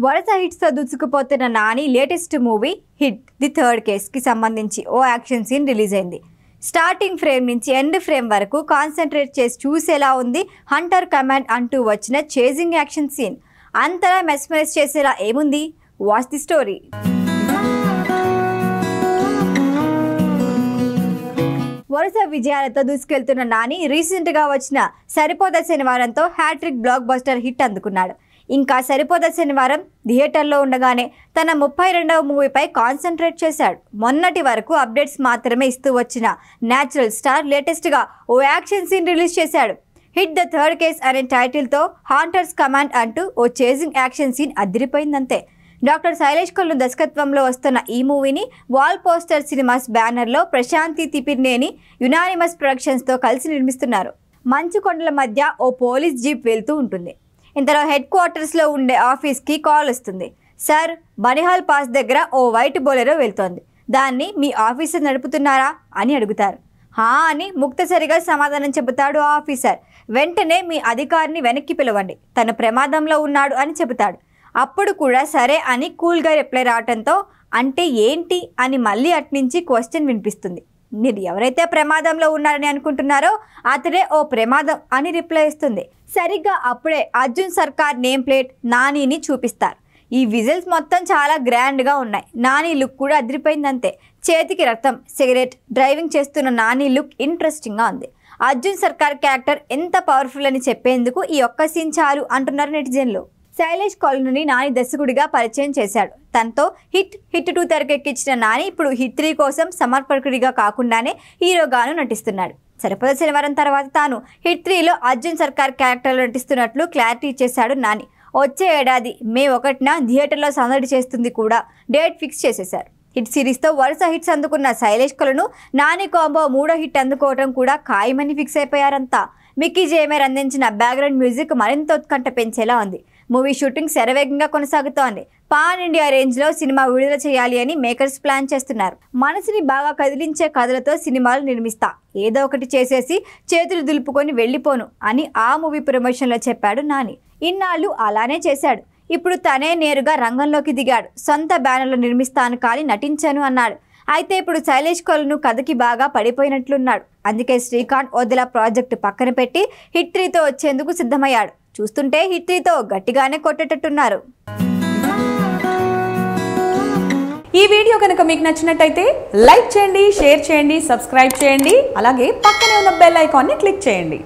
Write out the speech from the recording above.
వరుస హిట్స్తో దూసుకుపోతున్న Nani latest movie hit the third కేస్కి సంబంధించి ఓ యాక్షన్ సీన్ రిలీజ్ అయింది. స్టార్టింగ్ ఫ్రేమ్ నుంచి ఎండ్ ఫ్రేమ్ వరకు కాన్సన్ట్రేట్ చేసి చూసేలా ఉంది హంటర్ కమాండ్ అంటూ వచ్చిన చేజింగ్ యాక్షన్ సీన్. అంతలా మెస్మరైజ్ చేసేలా ఏముంది? Watch the story. వరుస విజయాలతో దూసుకెళ్తున్న నాని రీసెంట్గా వచ్చిన సరిపోద శనివారంతో హ్యాట్రిక్ బ్లాక్ బస్టర్ హిట్ అందుకున్నాడు. ఇంకా సరిపోద శనివారం థియేటర్లో ఉండగానే తన 32వ మూవీపై కాన్సన్ట్రేట్ చేశాడు. మొన్నటి వరకు అప్డేట్స్ మాత్రమే ఇస్తూ వచ్చిన న్యాచురల్ స్టార్ లేటెస్ట్గా ఓ యాక్షన్ సీన్ రిలీజ్ చేశాడు. హిట్ ద థర్డ్ కేస్ అనే టైటిల్తో హాంటర్స్ కమాండ్ అంటూ ఓ చేజింగ్ యాక్షన్ సీన్ అదిరిపోయిందంతే. డాక్టర్ శైలేష్ కొల్లు దర్శకత్వంలో వస్తున్న ఈ మూవీని వాల్ పోస్టర్ సినిమాస్ బ్యానర్లో ప్రశాంతి తిపిర్నేని యునానిమస్ ప్రొడక్షన్స్తో కలిసి నిర్మిస్తున్నారు. మంచు కొండల మధ్య ఓ పోలీస్ జీప్ వెళ్తూ ఉంటుంది. ఇంతలో హెడ్ క్వార్టర్స్లో ఉండే ఆఫీస్కి కాల్ వస్తుంది. సార్, బనిహాల్ పాస్ దగ్గర ఓ వైట్ బొలెరో వెళ్తోంది, దాన్ని మీ ఆఫీసర్ నడుపుతున్నారా అని అడుగుతారు. హా అని ముక్తసరిగా సమాధానం చెబుతాడు ఆ ఆఫీసర్. వెంటనే మీ అధికారిని వెనక్కి పిలవండి, తను ప్రమాదంలో ఉన్నాడు అని చెబుతాడు. అప్పుడు కూడా సరే అని కూల్గా రిప్లై రావడంతో అంటే ఏంటి అని మళ్ళీ అట్నుంచి క్వశ్చన్ వినిపిస్తుంది. మీరు ఎవరైతే ప్రమాదంలో ఉన్నారని అనుకుంటున్నారో అతడే ఓ ప్రమాదం అని రిప్లై ఇస్తుంది. సరిగ్గా అప్పుడే అర్జున్ సర్కార్ నేమ్ ప్లేట్ నానిని చూపిస్తారు. ఈ విజిల్స్ మొత్తం చాలా గ్రాండ్గా ఉన్నాయి. నాని లుక్ కూడా అదిరిపోయిందంతే. చేతికి రక్తం, సిగరెట్, డ్రైవింగ్ చేస్తున్న నాని లుక్ ఇంట్రెస్టింగ్గా ఉంది. అర్జున్ సర్కార్ క్యారెక్టర్ ఎంత పవర్ఫుల్ అని చెప్పేందుకు ఈ ఒక్క సీన్ చాలు అంటున్నారు నెటిజన్లు. శైలేష్ కొల్లుని నాని దర్శకుడిగా పరిచయం చేశాడు. తనతో హిట్ 2 తెరకెక్కించిన నాని ఇప్పుడు హిట్ 3 కోసం సమర్పకుడిగా కాకుండానే హీరోగాను నటిస్తున్నాడు. సరిపోద శనివారం తర్వాత తాను హిట్ 3లో అర్జున్ సర్కార్ క్యారెక్టర్లో నటిస్తున్నట్లు క్లారిటీ ఇచ్చేశాడు నాని. వచ్చే ఏడాది మే 1న థియేటర్లో సందడి చేస్తుంది కూడా డేట్ ఫిక్స్ చేసేశారు. హిట్ సిరీస్తో వరుస హిట్స్ అందుకున్న శైలేష్ కొల్లును నాని కాంబో 3వ హిట్ అందుకోవడం కూడా ఖాయమని ఫిక్స్ అయిపోయారంతా. మిక్కీ జేమేర్ అందించిన బ్యాక్గ్రౌండ్ మ్యూజిక్ మరింత ఉత్కంఠ పెంచేలా ఉంది. మూవీ షూటింగ్ శరవేగంగా కొనసాగుతోంది. పాన్ ఇండియా రేంజ్లో సినిమా విడుదల చేయాలి అని మేకర్స్ ప్లాన్ చేస్తున్నారు. మనసుని బాగా కదిలించే కథలతో సినిమాలు నిర్మిస్తా, ఏదో ఒకటి చేసేసి చేతులు దులుపుకొని వెళ్ళిపోను అని ఆ మూవీ ప్రమోషన్లో చెప్పాడు నాని. ఇన్నాళ్ళు అలానే చేశాడు. ఇప్పుడు తనే నేరుగా రంగంలోకి దిగాడు. సొంత బ్యానర్లో నిర్మిస్తాను కానీ నటించాను అన్నాడు. అయితే ఇప్పుడు శైలేష్ కొల్లును కథకి బాగా పడిపోయినట్లున్నాడు. అందుకే శ్రీకాంత్ వదిలా ప్రాజెక్టు పక్కన పెట్టి హిట్ 3తో వచ్చేందుకు సిద్ధమయ్యాడు. చూస్తుంటే హిట్ 3తో గట్టిగానే కొట్టేటట్టున్నారు. ఈ వీడియో కనుక మీకు నచ్చినట్టయితే లైక్ చేయండి, షేర్ చేయండి, సబ్స్క్రైబ్ చేయండి. అలాగే పక్కనే ఉన్న బెల్ ఐకాన్ని క్లిక్ చేయండి.